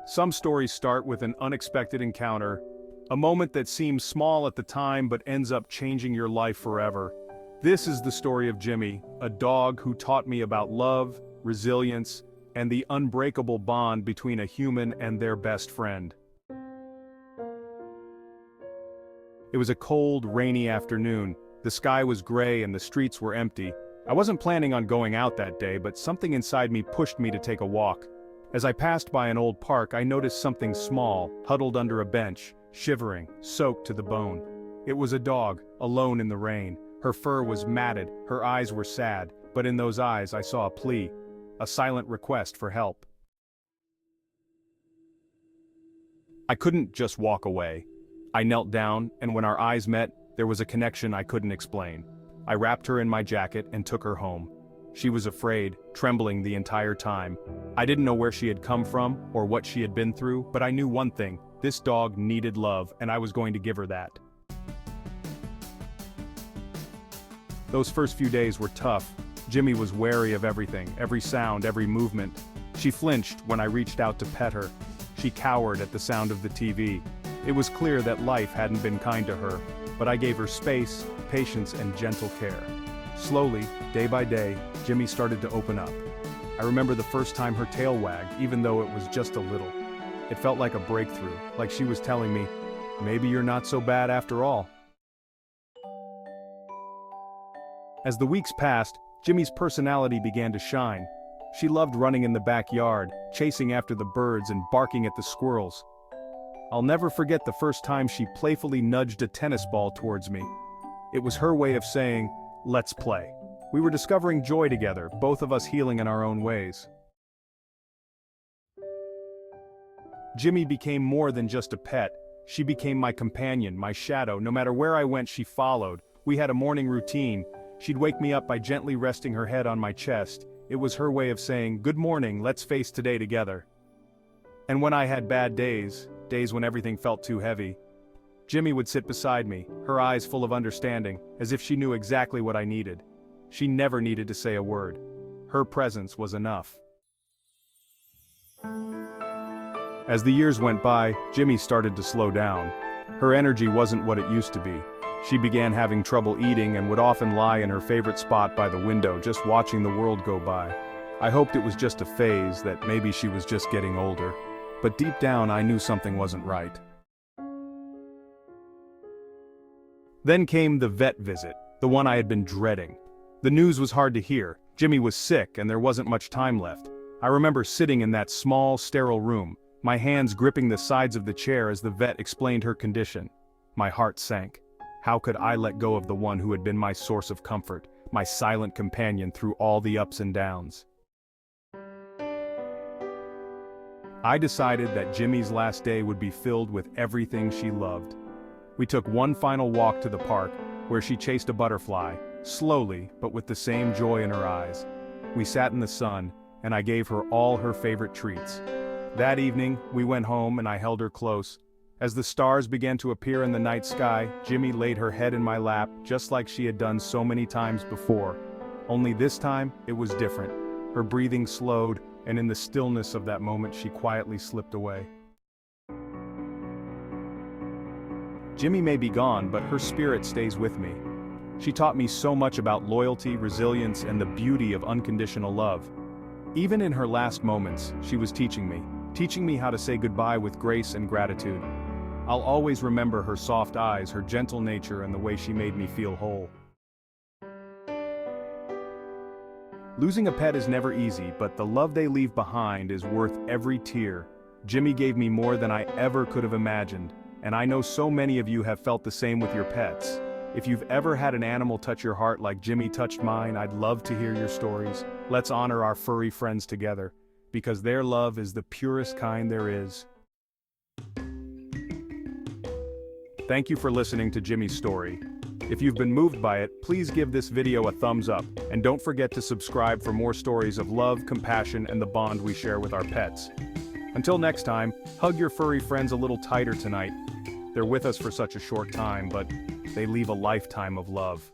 Some stories start with an unexpected encounter, a moment that seems small at the time but ends up changing your life forever. This is the story of Jimmy, a dog who taught me about love, resilience, and the unbreakable bond between a human and their best friend. It was a cold, rainy afternoon. The sky was gray and the streets were empty. I wasn't planning on going out that day, but something inside me pushed me to take a walk. As I passed by an old park, I noticed something small, huddled under a bench, shivering, soaked to the bone. It was a dog, alone in the rain. Her fur was matted, her eyes were sad, but in those eyes I saw a plea, a silent request for help. I couldn't just walk away. I knelt down, and when our eyes met, there was a connection I couldn't explain. I wrapped her in my jacket and took her home. She was afraid, trembling the entire time. I didn't know where she had come from or what she had been through, but I knew one thing: this dog needed love, and I was going to give her that. Those first few days were tough. Jimmy was wary of everything, every sound, every movement. She flinched when I reached out to pet her. She cowered at the sound of the TV. It was clear that life hadn't been kind to her, but I gave her space, patience, and gentle care. Slowly, day by day, Jimmy started to open up. I remember the first time her tail wagged, even though it was just a little. It felt like a breakthrough, like she was telling me, maybe you're not so bad after all. As the weeks passed, Jimmy's personality began to shine. She loved running in the backyard, chasing after the birds and barking at the squirrels. I'll never forget the first time she playfully nudged a tennis ball towards me. It was her way of saying, "Let's play." We were discovering joy together, both of us healing in our own ways. Jimmy became more than just a pet. She became my companion, my shadow. No matter where I went, she followed. We had a morning routine. She'd wake me up by gently resting her head on my chest. It was her way of saying, "Good morning, let's face today together." And when I had bad days when everything felt too heavy, Jimmy would sit beside me, her eyes full of understanding, as if she knew exactly what I needed. She never needed to say a word. Her presence was enough. As the years went by, Jimmy started to slow down. Her energy wasn't what it used to be. She began having trouble eating and would often lie in her favorite spot by the window, just watching the world go by. I hoped it was just a phase, that maybe she was just getting older. But deep down I knew something wasn't right. Then came the vet visit, the one I had been dreading. The news was hard to hear. Jimmy was sick and there wasn't much time left. I remember sitting in that small, sterile room, my hands gripping the sides of the chair as the vet explained her condition. My heart sank. How could I let go of the one who had been my source of comfort, my silent companion through all the ups and downs? I decided that Jimmy's last day would be filled with everything she loved. We took one final walk to the park, where she chased a butterfly, slowly but with the same joy in her eyes. We sat in the sun, and I gave her all her favorite treats. That evening, we went home and I held her close. As the stars began to appear in the night sky, Jimmy laid her head in my lap, just like she had done so many times before. Only this time, it was different. Her breathing slowed, and in the stillness of that moment she quietly slipped away. Jimmy may be gone, but her spirit stays with me. She taught me so much about loyalty, resilience, and the beauty of unconditional love. Even in her last moments, she was teaching me how to say goodbye with grace and gratitude. I'll always remember her soft eyes, her gentle nature, and the way she made me feel whole. Losing a pet is never easy, but the love they leave behind is worth every tear. Jimmy gave me more than I ever could have imagined, and I know so many of you have felt the same with your pets. If you've ever had an animal touch your heart like Jimmy touched mine, I'd love to hear your stories. Let's honor our furry friends together, because their love is the purest kind there is. Thank you for listening to Jimmy's story. If you've been moved by it, please give this video a thumbs up, and don't forget to subscribe for more stories of love, compassion, and the bond we share with our pets. Until next time, hug your furry friends a little tighter tonight. They're with us for such a short time, but they leave a lifetime of love.